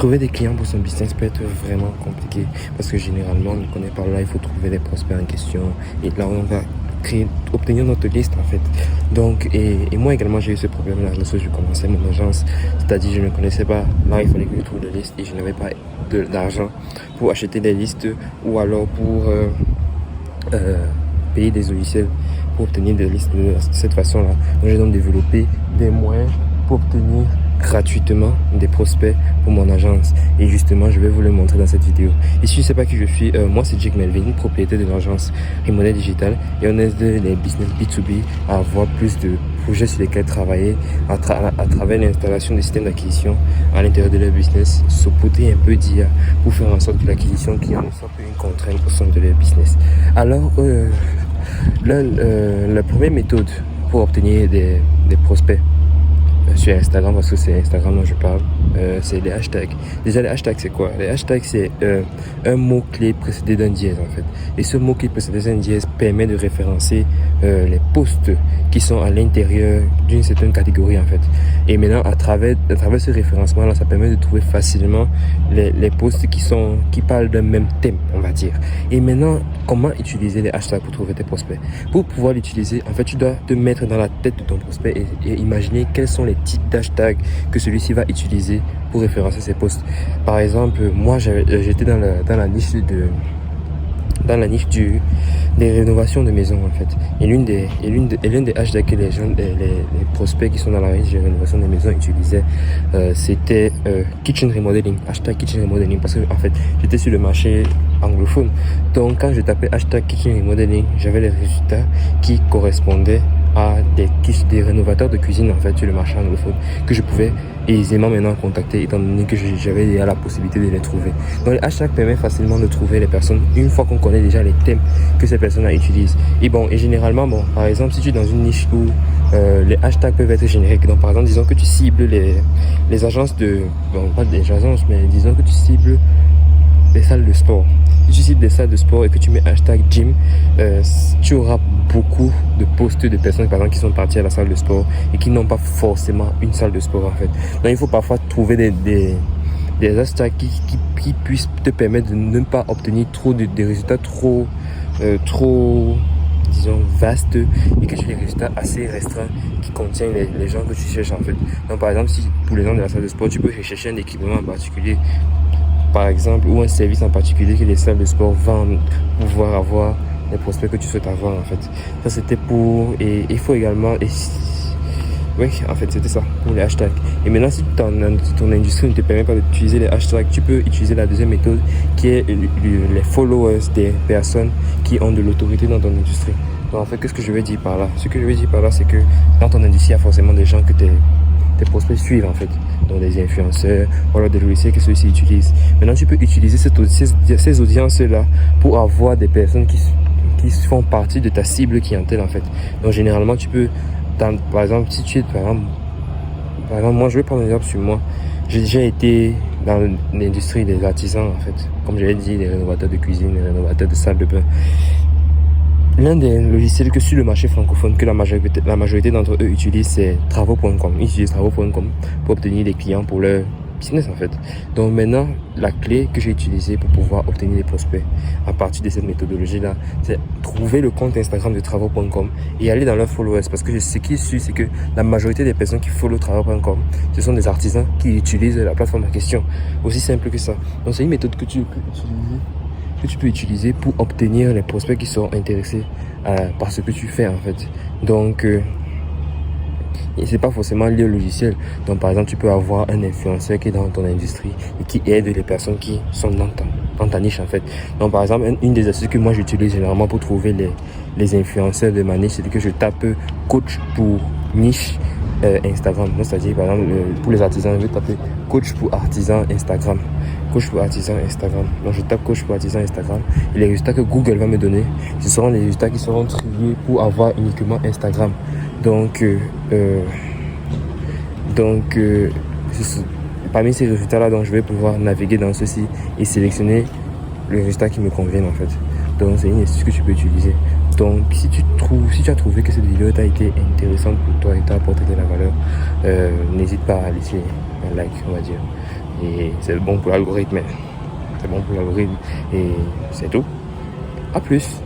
Trouver des clients pour son business peut être vraiment compliqué parce que généralement, on ne connaît pas là, il faut trouver des prospects en question et là, on va obtenir notre liste en fait. Donc, et moi également, j'ai eu ce problème-là lorsque je commençais mon agence, c'est-à-dire je ne connaissais pas, là, il fallait que je trouve des listes et je n'avais pas d'argent pour acheter des listes ou alors pour payer des logiciels pour obtenir des listes de cette façon-là. Donc, j'ai donc développé des moyens pour obtenir gratuitement des prospects pour mon agence et justement je vais vous le montrer dans cette vidéo. Et si je ne sais pas qui je suis, moi c'est Jake Melvin, propriétaire de l'agence Rimonet Digital et on aide les business B2B à avoir plus de projets sur lesquels travailler à travers l'installation des systèmes d'acquisition à l'intérieur de leur business, saupoudrer un peu d'IA pour faire en sorte que l'acquisition client ne soit plus une contrainte au sein de leur business. Alors la première méthode pour obtenir des prospects sur Instagram, parce que c'est Instagram dont je parle, c'est les hashtags. Déjà, les hashtags, c'est quoi? Les hashtags, c'est un mot-clé précédé d'un dièse, en fait. Et ce mot-clé précédé d'un dièse permet de référencer les posts qui sont à l'intérieur d'une certaine catégorie, en fait. Et maintenant, à travers ce référencement-là, ça permet de trouver facilement les posts qui parlent d'un même thème, on va dire. Et maintenant, comment utiliser les hashtags pour trouver tes prospects? Pour pouvoir l'utiliser, en fait, tu dois te mettre dans la tête de ton prospect et imaginer quels sont les types d'hashtags que celui-ci va utiliser pour référencer ses posts. Par exemple, moi, j'étais dans la niche des rénovations de maisons en fait. Et l'une des hashtags que les prospects qui sont dans la niche des rénovations de maisons utilisaient, c'était kitchen remodeling, hashtag kitchen remodeling, parce que en fait j'étais sur le marché anglophone. Donc quand je tapais hashtag kitchen remodeling, j'avais les résultats qui correspondaient à des rénovateurs de cuisine en fait sur le marché anglophone que je pouvais aisément maintenant contacter étant donné que j'avais déjà la possibilité de les trouver. Donc les hashtags permettent facilement de trouver les personnes une fois qu'on connaît déjà les thèmes que ces personnes utilisent. Et généralement, par exemple, si tu es dans une niche où les hashtags peuvent être génériques, donc par exemple, disons que tu cibles les agences pas des agences, mais disons que tu cibles les salles de sport. Si tu cibles des salles de sport et que tu mets hashtag gym, tu auras beaucoup de posts de personnes par exemple qui sont parties à la salle de sport et qui n'ont pas forcément une salle de sport en fait. Donc il faut parfois trouver des hashtags qui puissent te permettre de ne pas obtenir des résultats trop disons vastes et que tu aies des résultats assez restreints qui contiennent les gens que tu cherches en fait. Donc par exemple, si pour les gens de la salle de sport tu peux rechercher un équipement en particulier par exemple ou un service en particulier que les salles de sport vendent pour pouvoir avoir les prospects que tu souhaites avoir en fait. Ça c'était pour et il faut également oui en fait c'était ça pour les hashtags. Et maintenant si ton industrie ne te permet pas d'utiliser les hashtags, tu peux utiliser la deuxième méthode qui est les followers des personnes qui ont de l'autorité dans ton industrie. Donc en fait qu'est-ce que je veux dire par là? Ce que je veux dire par là c'est que dans ton industrie il y a forcément des gens que tes prospects suivent en fait, donc des influenceurs ou alors des logiciels que ceux-ci utilisent. Maintenant tu peux utiliser ces audiences-là pour avoir des personnes qui font partie de ta cible clientèle en fait. Donc généralement tu peux, par exemple si tu es par exemple moi je vais prendre un exemple sur moi. J'ai déjà été dans l'industrie des artisans en fait, comme je l'ai dit, les rénovateurs de cuisine, les rénovateurs de salle de bain. L'un des logiciels que sur le marché francophone que la majorité d'entre eux utilisent, c'est travaux.com. Ils utilisent travaux.com pour obtenir des clients pour leur business en fait. Donc maintenant, la clé que j'ai utilisée pour pouvoir obtenir des prospects à partir de cette méthodologie-là, c'est trouver le compte Instagram de travaux.com et aller dans leurs followers. Parce que ce qui est sûr, c'est que la majorité des personnes qui follow travaux.com, ce sont des artisans qui utilisent la plateforme en question. Aussi simple que ça. Donc c'est une méthode que tu peux utiliser pour obtenir les prospects qui sont intéressés par ce que tu fais en fait. Donc c'est pas forcément lié au logiciel. Donc par exemple tu peux avoir un influenceur qui est dans ton industrie et qui aide les personnes qui sont dans ta niche en fait. Donc par exemple une des astuces que moi j'utilise généralement pour trouver les influenceurs de ma niche, c'est que je tape coach pour niche Instagram. C'est-à-dire par exemple pour les artisans, je vais taper coach pour artisan Instagram. Coach pour artisan Instagram. Donc je tape coach pour artisan Instagram et les résultats que Google va me donner, ce seront les résultats qui seront triés pour avoir uniquement Instagram. Donc parmi ces résultats-là, donc je vais pouvoir naviguer dans ceci et sélectionner les résultats qui me conviennent en fait. Donc c'est une astuce que tu peux utiliser. Donc si tu as trouvé que cette vidéo t'a été intéressante pour toi et t'a apporté de la valeur, n'hésite pas à laisser un like, on va dire. et c'est bon pour l'algorithme. C'est bon pour l'algorithme et c'est tout. À plus.